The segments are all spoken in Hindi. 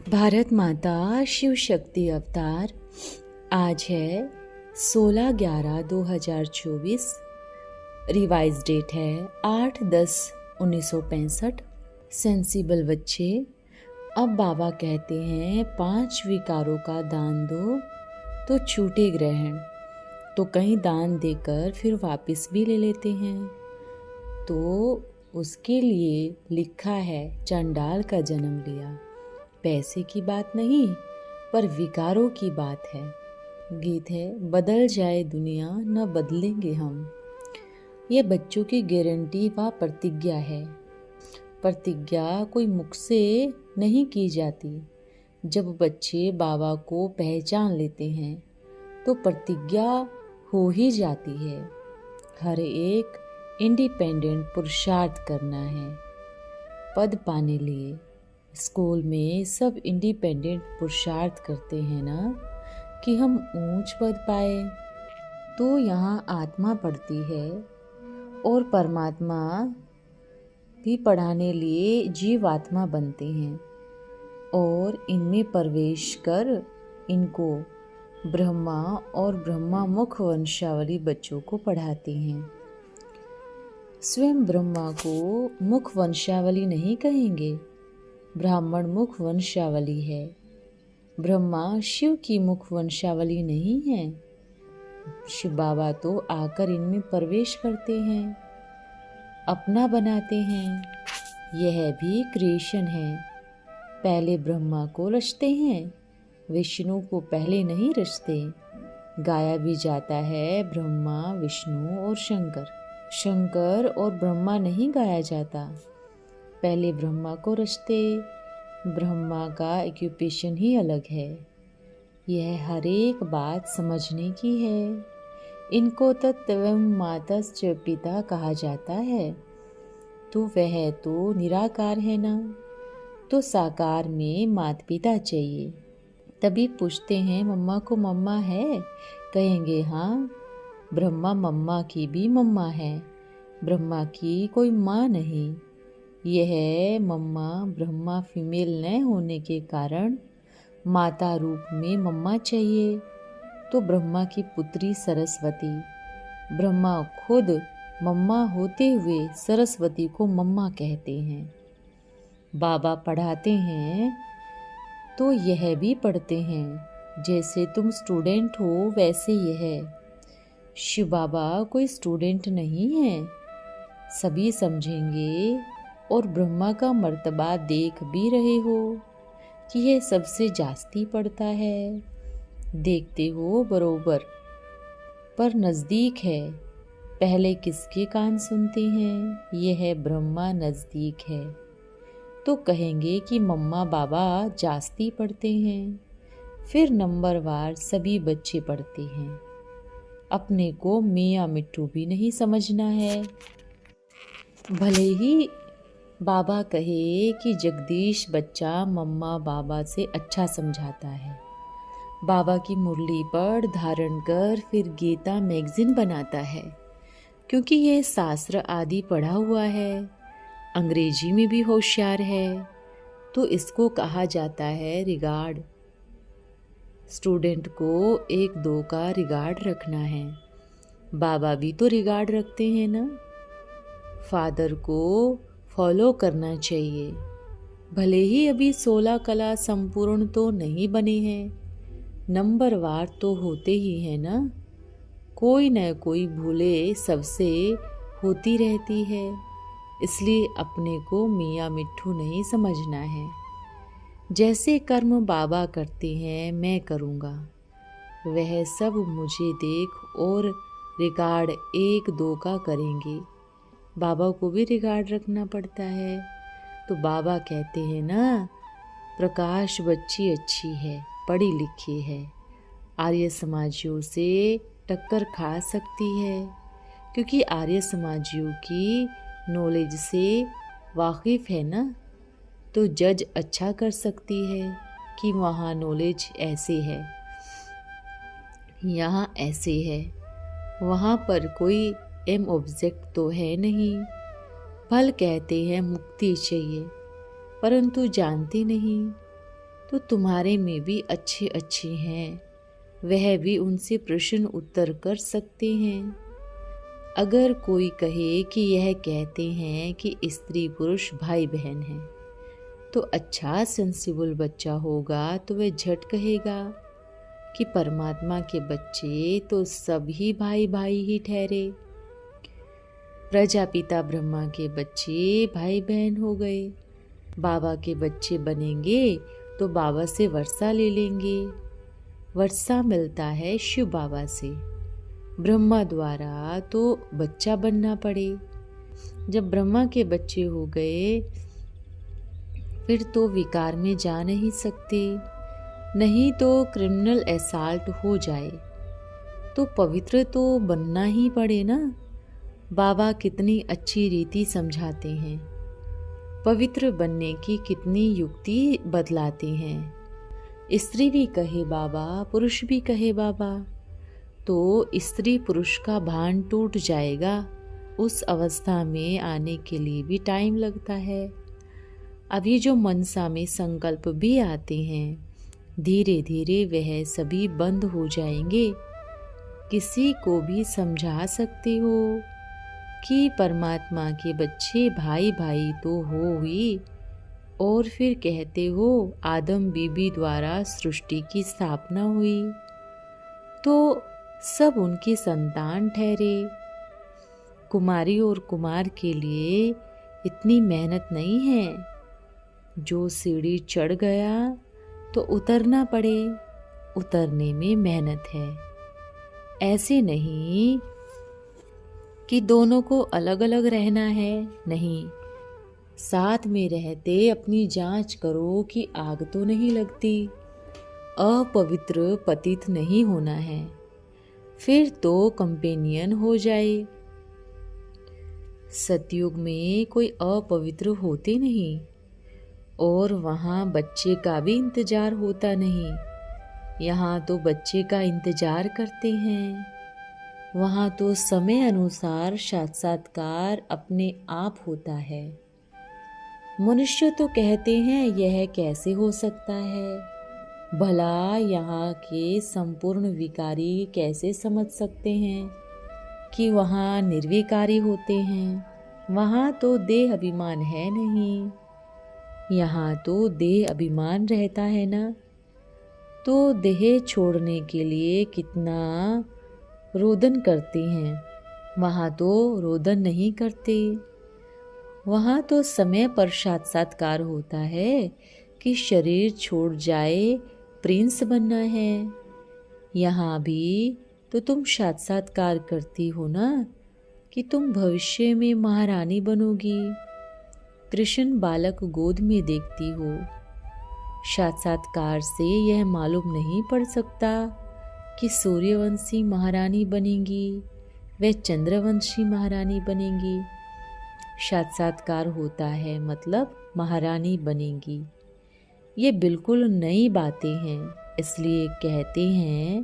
भारत माता शिव शक्ति अवतार। आज है 16/11/2024। रिवाइज डेट है 8/10/1965। सेंसिबल बच्चे, अब बाबा कहते हैं 5 विकारों का दान दो तो छूटे ग्रहण। तो कहीं दान देकर फिर वापस भी ले लेते हैं। तो उसके लिए लिखा है चंडाल का जन्म लिया। पैसे की बात नहीं पर विकारों की बात है। गीत है बदल जाए दुनिया न बदलेंगे हम। यह बच्चों की गारंटी व प्रतिज्ञा है। प्रतिज्ञा कोई मुख से नहीं की जाती। जब बच्चे बाबा को पहचान लेते हैं तो प्रतिज्ञा हो ही जाती है। हर एक इंडिपेंडेंट पुरुषार्थ करना है पद पाने लिए। स्कूल में सब इंडिपेंडेंट पुरुषार्थ करते हैं ना कि हम ऊंच पद पाए। तो यहाँ आत्मा पढ़ती है और परमात्मा भी पढ़ाने लिए जीवात्मा बनते हैं और इनमें प्रवेश कर इनको ब्रह्मा और ब्रह्मा मुख वंशावली बच्चों को पढ़ाते हैं। स्वयं ब्रह्मा को मुख वंशावली नहीं कहेंगे, ब्राह्मण मुख वंशावली है। ब्रह्मा शिव की मुख वंशावली नहीं है। शिव बाबा तो आकर इनमें प्रवेश करते हैं, अपना बनाते हैं। यह भी क्रिएशन है। पहले ब्रह्मा को रचते हैं, विष्णु को पहले नहीं रचते। गाया भी जाता है ब्रह्मा विष्णु और शंकर। शंकर और ब्रह्मा नहीं गाया जाता। पहले ब्रह्मा को रचते। ब्रह्मा का ऑक्यूपेशन ही अलग है। यह हर एक बात समझने की है। इनको तत्वं मातश्च पिता कहा जाता है। तो वह तो निराकार है ना, तो साकार में माता पिता चाहिए। तभी पूछते हैं मम्मा को मम्मा है? कहेंगे हाँ। ब्रह्मा मम्मा की भी मम्मा है, ब्रह्मा की कोई माँ नहीं। यह मम्मा ब्रह्मा फीमेल न होने के कारण माता रूप में मम्मा चाहिए। तो ब्रह्मा की पुत्री सरस्वती, ब्रह्मा खुद मम्मा होते हुए सरस्वती को मम्मा कहते हैं। बाबा पढ़ाते हैं तो यह भी पढ़ते हैं। जैसे तुम स्टूडेंट हो वैसे यह। शिव बाबा कोई स्टूडेंट नहीं है, सभी समझेंगे। और ब्रह्मा का मर्तबा देख भी रहे हो कि यह सबसे जास्ती पढ़ता है। देखते हो बरोबर, पर नज़दीक है। पहले किसके कान सुनते हैं? यह ब्रह्मा नज़दीक है। तो कहेंगे कि मम्मा बाबा जास्ती पढ़ते हैं। फिर नंबरवार सभी बच्चे पढ़ते हैं। अपने को मियाँ मिट्टू भी नहीं समझना है। भले ही बाबा कहे कि जगदीश बच्चा मम्मा बाबा से अच्छा समझाता है। बाबा की मुरली पर धारण कर फिर गीता मैगजीन बनाता है, क्योंकि यह शास्त्र आदि पढ़ा हुआ है। अंग्रेजी में भी होशियार है। तो इसको कहा जाता है रिगार्ड। स्टूडेंट को 1-2 का रिगार्ड रखना है। बाबा भी तो रिगार्ड रखते हैं ना। फादर को फॉलो करना चाहिए। भले ही अभी 16 कला संपूर्ण तो नहीं बने हैं, नंबरवार तो होते ही हैं ना। कोई न कोई भूले सबसे होती रहती है। इसलिए अपने को मियाँ मिट्ठू नहीं समझना है। जैसे कर्म बाबा करते हैं मैं करूँगा, वह सब मुझे देख और रिकॉर्ड 1-2 का करेंगे। बाबा को भी रिकॉर्ड रखना पड़ता है। तो बाबा कहते हैं ना, प्रकाश बच्ची अच्छी है, पढ़ी लिखी है, आर्य समाजियों से टक्कर खा सकती है, क्योंकि आर्य समाजियों की नॉलेज से वाकिफ़ है ना। तो जज अच्छा कर सकती है कि वहाँ नॉलेज ऐसे है, यहाँ ऐसे है, वहाँ पर कोई एम ऑब्जेक्ट तो है नहीं। फल कहते हैं मुक्ति चाहिए, परंतु जानते नहीं। तो तुम्हारे में भी अच्छे अच्छे हैं, वह भी उनसे प्रश्न उत्तर कर सकते हैं। अगर कोई कहे कि यह कहते हैं कि स्त्री पुरुष भाई बहन हैं, तो अच्छा सेंसिबल बच्चा होगा तो वह झट कहेगा कि परमात्मा के बच्चे तो सभी भाई भाई ही ठहरे। प्रजापिता ब्रह्मा के बच्चे भाई बहन हो गए। बाबा के बच्चे बनेंगे तो बाबा से वर्षा ले लेंगे। वर्षा मिलता है शिव बाबा से। ब्रह्मा द्वारा तो बच्चा बनना पड़े। जब ब्रह्मा के बच्चे हो गए फिर तो विकार में जा नहीं सकते, नहीं तो क्रिमिनल असॉल्ट हो जाए। तो पवित्र तो बनना ही पड़े ना। बाबा कितनी अच्छी रीति समझाते हैं, पवित्र बनने की कितनी युक्ति बदलाते हैं। स्त्री भी कहे बाबा, पुरुष भी कहे बाबा, तो स्त्री पुरुष का भान टूट जाएगा। उस अवस्था में आने के लिए भी टाइम लगता है। अभी जो मनसा में संकल्प भी आते हैं, धीरे धीरे वह सभी बंद हो जाएंगे। किसी को भी समझा सकते हो कि परमात्मा के बच्चे भाई भाई तो हो ही, और फिर कहते हो आदम बीबी द्वारा सृष्टि की स्थापना हुई, तो सब उनकी संतान ठहरे। कुमारी और कुमार के लिए इतनी मेहनत नहीं है। जो सीढ़ी चढ़ गया तो उतरना पड़े, उतरने में मेहनत है। ऐसे नहीं कि दोनों को अलग अलग रहना है, नहीं, साथ में रहते अपनी जांच करो कि आग तो नहीं लगती। अपवित्र पतित नहीं होना है, फिर तो कंपेनियन हो जाए। सतयुग में कोई अपवित्र होते नहीं, और वहाँ बच्चे का भी इंतजार होता नहीं। यहाँ तो बच्चे का इंतजार करते हैं। वहाँ तो समय अनुसार साक्षात्कार अपने आप होता है। मनुष्य तो कहते हैं यह कैसे हो सकता है, भला यहाँ के संपूर्ण विकारी कैसे समझ सकते हैं कि वहाँ निर्विकारी होते हैं। वहाँ तो देह अभिमान है नहीं, यहाँ तो देह अभिमान रहता है ना। तो देह छोड़ने के लिए कितना रोदन करते हैं, वहाँ तो रोदन नहीं करते। वहाँ तो समय पर साक्षात्कार होता है कि शरीर छोड़ जाए, प्रिंस बनना है। यहाँ भी तो तुम साक्षात्कार करती हो ना कि तुम भविष्य में महारानी बनोगी। कृष्ण बालक गोद में देखती हो। साक्षात्कार से यह मालूम नहीं पड़ सकता कि सूर्यवंशी महारानी बनेंगी, वह चंद्रवंशी महारानी बनेंगी। साक्षात्कार होता है मतलब महारानी बनेंगी। ये बिल्कुल नई बातें हैं, इसलिए कहते हैं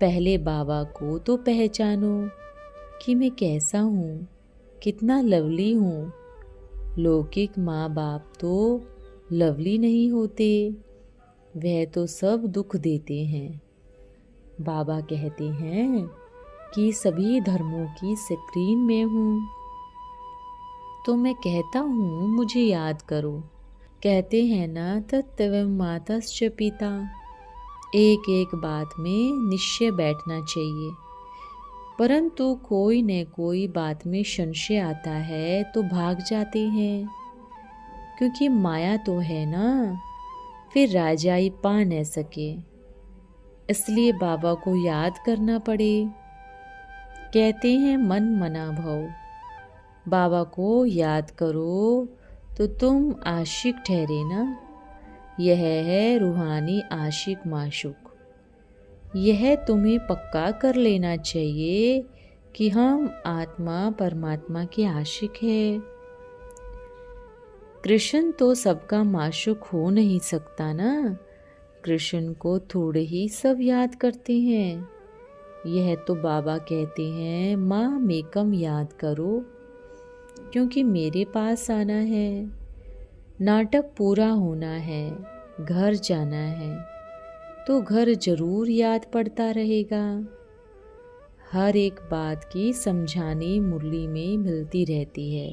पहले बाबा को तो पहचानो कि मैं कैसा हूँ, कितना लवली हूँ। लौकिक माँ बाप तो लवली नहीं होते, वह तो सब दुख देते हैं। बाबा कहते हैं कि सभी धर्मों की स्क्रीन में हूँ, तो मैं कहता हूँ मुझे याद करो। कहते हैं ना तत्त्वं मातश्च पिता। एक एक बात में निश्चय बैठना चाहिए, परंतु कोई न कोई बात में संशय आता है तो भाग जाते हैं, क्योंकि माया तो है ना, फिर राजाई पा न सके। इसलिए बाबा को याद करना पड़े। कहते हैं मन मना भव। बाबा को याद करो तो तुम आशिक ठहरे ना। यह है रूहानी आशिक माशूक। यह तुम्हें पक्का कर लेना चाहिए कि हम आत्मा परमात्मा के आशिक है। कृष्ण तो सबका माशूक हो नहीं सकता ना। कृष्ण को थोड़े ही सब याद करते हैं। यह तो बाबा कहते हैं माँ मेकम याद करो, क्योंकि मेरे पास आना है, नाटक पूरा होना है, घर जाना है, तो घर जरूर याद पड़ता रहेगा। हर एक बात की समझानी मुरली में मिलती रहती है,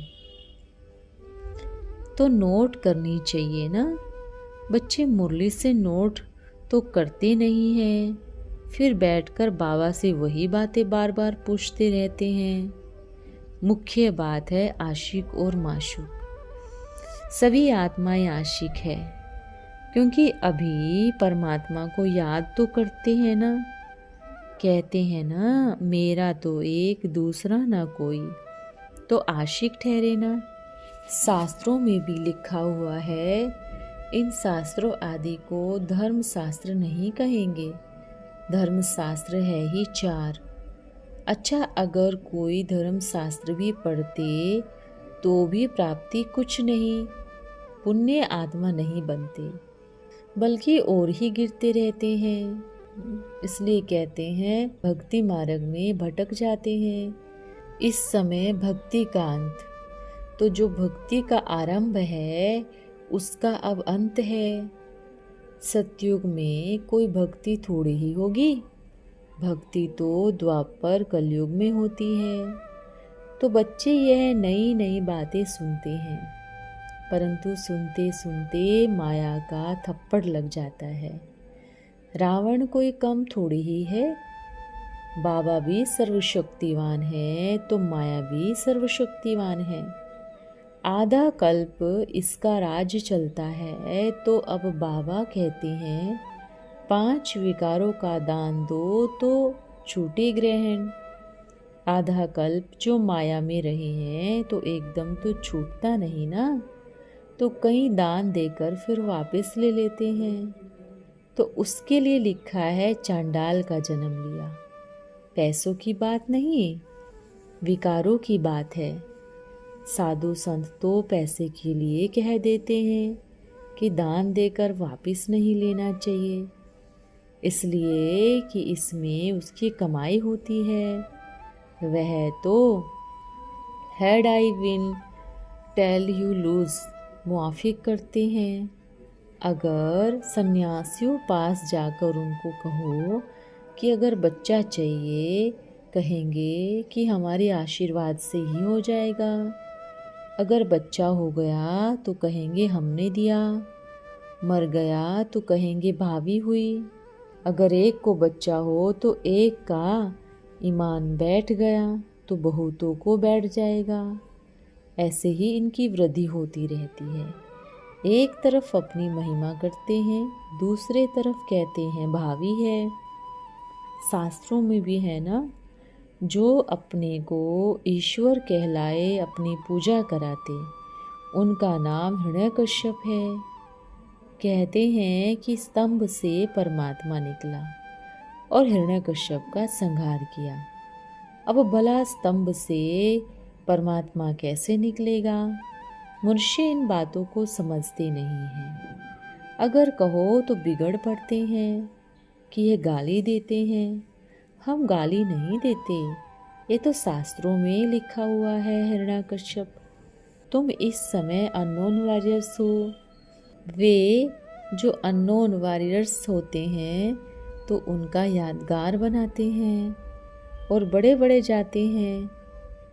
तो नोट करनी चाहिए ना। बच्चे मुरली से नोट तो करते नहीं हैं, फिर बैठकर बाबा से वही बातें बार बार पूछते रहते हैं। मुख्य बात है आशिक और माशूक। सभी आत्माएं आशिक है, क्योंकि अभी परमात्मा को याद तो करते हैं ना। कहते हैं ना, मेरा तो एक दूसरा ना कोई, तो आशिक ठहरे ना। शास्त्रों में भी लिखा हुआ है, इन शास्त्रों आदि को धर्म शास्त्र नहीं कहेंगे, धर्म शास्त्र है ही 4। अच्छा, अगर कोई धर्म शास्त्र भी पढ़ते तो भी प्राप्ति कुछ नहीं, पुण्य आत्मा नहीं बनते, बल्कि और ही गिरते रहते हैं। इसलिए कहते हैं भक्ति मार्ग में भटक जाते हैं। इस समय भक्ति का अंत, तो जो भक्ति का आरंभ है उसका अब अंत है। सतयुग में कोई भक्ति थोड़ी ही होगी, भक्ति तो द्वापर कलयुग में होती है। तो बच्चे यह नई नई बातें सुनते हैं, परंतु सुनते सुनते माया का थप्पड़ लग जाता है। रावण कोई कम थोड़ी ही है, बाबा भी सर्वशक्तिवान है, तो माया भी सर्वशक्तिवान है। आधा कल्प इसका राज्य चलता है, तो अब बाबा कहते हैं 5 विकारों का दान दो तो छूटे ग्रहण। आधा कल्प जो माया में रहे हैं तो एकदम तो छूटता नहीं ना, तो कई दान देकर फिर वापस ले लेते हैं। तो उसके लिए लिखा है चांडाल का जन्म लिया। पैसों की बात नहीं, विकारों की बात है। साधु संत तो पैसे के लिए कह देते हैं कि दान देकर वापस नहीं लेना चाहिए, इसलिए कि इसमें उसकी कमाई होती है। वह तो head I win tail you lose मुआफिक करते हैं। अगर सन्यासियों पास जाकर उनको कहो कि अगर बच्चा चाहिए, कहेंगे कि हमारे आशीर्वाद से ही हो जाएगा। अगर बच्चा हो गया तो कहेंगे हमने दिया, मर गया तो कहेंगे भाभी हुई। अगर एक को बच्चा हो तो एक का ईमान बैठ गया तो बहुतों को बैठ जाएगा। ऐसे ही इनकी वृद्धि होती रहती है। एक तरफ अपनी महिमा करते हैं, दूसरे तरफ कहते हैं भावी है। शास्त्रों में भी है ना, जो अपने को ईश्वर कहलाए अपनी पूजा कराते, उनका नाम हिरण्यकश्यप है। कहते हैं कि स्तंभ से परमात्मा निकला और हिरण्यकश्यप का संहार किया। अब भला स्तंभ से परमात्मा कैसे निकलेगा? मनुष्य इन बातों को समझते नहीं हैं। अगर कहो तो बिगड़ पड़ते हैं कि ये गाली देते हैं। हम गाली नहीं देते, ये तो शास्त्रों में लिखा हुआ है। हिरण्यकश्यप, तुम इस समय अननोन वॉरियर्स हो। वे जो अननोन वॉरियर्स होते हैं तो उनका यादगार बनाते हैं, और बड़े बड़े जाते हैं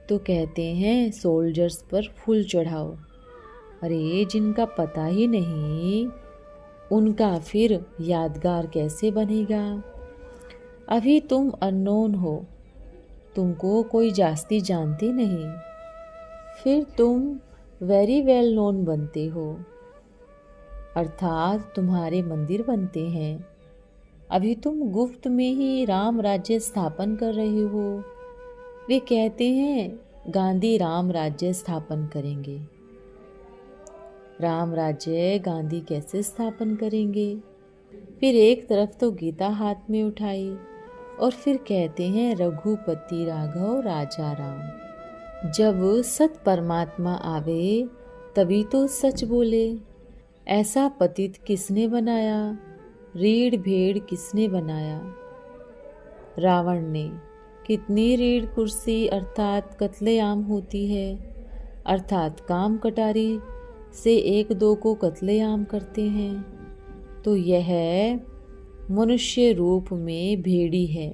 तो कहते हैं सोल्जर्स पर फूल चढ़ाओ। अरे जिनका पता ही नहीं, उनका फिर यादगार कैसे बनेगा? अभी तुम अननोन हो, तुमको कोई जास्ती जानते नहीं, फिर तुम वेरी वेल नोन बनते हो, अर्थात तुम्हारे मंदिर बनते हैं। अभी तुम गुप्त में ही राम राज्य स्थापन कर रहे हो। वे कहते हैं गांधी राम राज्य स्थापन करेंगे। राम राज्य गांधी कैसे स्थापन करेंगे? फिर एक तरफ तो गीता हाथ में उठाई और फिर कहते हैं रघुपति राघव राजा राम। जब सत परमात्मा आवे तभी तो सच बोले। ऐसा पतित किसने बनाया? रीढ़ भेड़ किसने बनाया? रावण ने। कितनी रीढ़ कुर्सी अर्थात कत्लेआम होती है, अर्थात काम कटारी से एक दो को कत्लेआम करते हैं। तो यह मनुष्य रूप में भेड़ी है।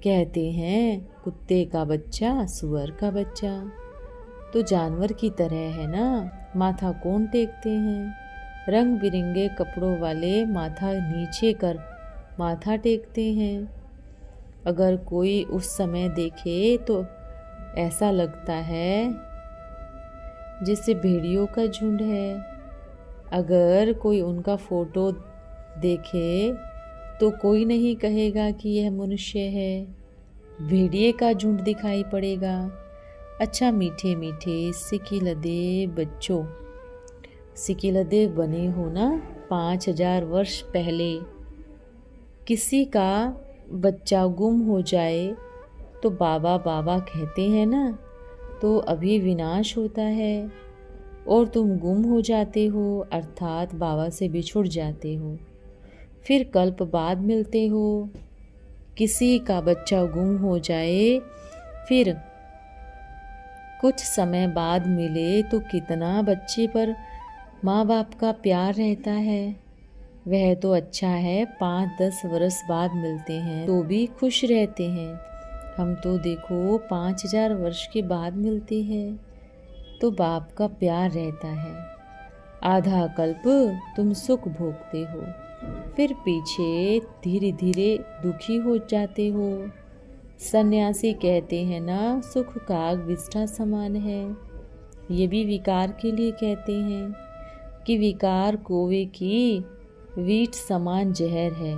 कहते हैं कुत्ते का बच्चा सुअर का बच्चा, तो जानवर की तरह है ना। माथा कौन टेकते हैं? रंग बिरंगे कपड़ों वाले माथा नीचे कर माथा टेकते हैं। अगर कोई उस समय देखे तो ऐसा लगता है जैसे भेड़ियों का झुंड है। अगर कोई उनका फोटो देखे तो कोई नहीं कहेगा कि यह मनुष्य है, भेड़िए का झुंड दिखाई पड़ेगा। अच्छा मीठे मीठे सिकिलदे बच्चों, सिकिलदे बने हो ना 5000 वर्ष पहले। किसी का बच्चा गुम हो जाए तो बाबा बाबा कहते हैं ना, तो अभी विनाश होता है और तुम गुम हो जाते हो, अर्थात बाबा से बिछुड़ जाते हो, फिर कल्प बाद मिलते हो। किसी का बच्चा गुम हो जाए फिर कुछ समय बाद मिले तो कितना बच्चे पर माँ बाप का प्यार रहता है। वह तो अच्छा है 5-10 वर्ष बाद मिलते हैं तो भी खुश रहते हैं। हम तो देखो 5000 वर्ष के बाद मिलते हैं तो बाप का प्यार रहता है। आधा कल्प तुम सुख भोगते हो, फिर पीछे धीरे धीरे दुखी हो जाते हो। सन्यासी कहते हैं ना सुख काग विष्ठा समान है। ये भी विकार के लिए कहते हैं कि विकार कोवे की वीट समान जहर है।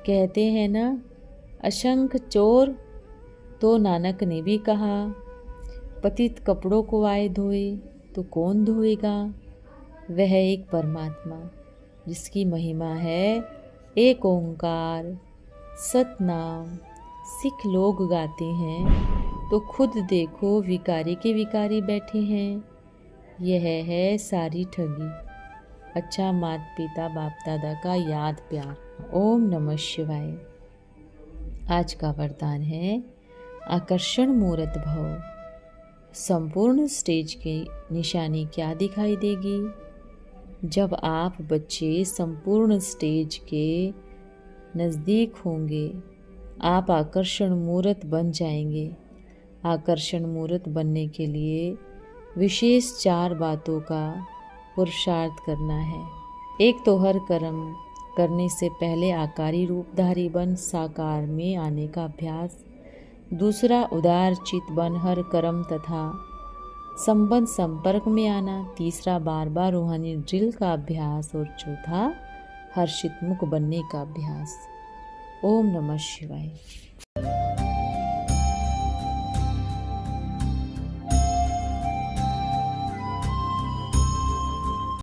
कहते हैं ना अशंख चोर, तो नानक ने भी कहा पतित कपड़ों को आए धोए तो कौन धोएगा। वह एक परमात्मा जिसकी महिमा है एक ओंकार सतनाम। सिख लोग गाते हैं तो खुद देखो विकारी के विकारी बैठे हैं। यह है सारी ठगी। अच्छा माता पिता बाप दादा का याद प्यार। ओम नमः शिवाय। आज का वरदान है आकर्षण मूर्त भव। संपूर्ण स्टेज की निशानी क्या दिखाई देगी? जब आप बच्चे संपूर्ण स्टेज के नज़दीक होंगे, आप आकर्षण मूर्त बन जाएंगे। आकर्षण मूर्त बनने के लिए विशेष 4 बातों का पुरुषार्थ करना है। एक तो हर कर्म करने से पहले आकारी रूपधारी बन साकार में आने का अभ्यास। दूसरा उदार चित बन हर कर्म तथा संबंध संपर्क में आना। तीसरा बार बार रूहानी ड्रिल का अभ्यास। और चौथा हर्षित मुख बनने का अभ्यास। ओम नमः शिवाय।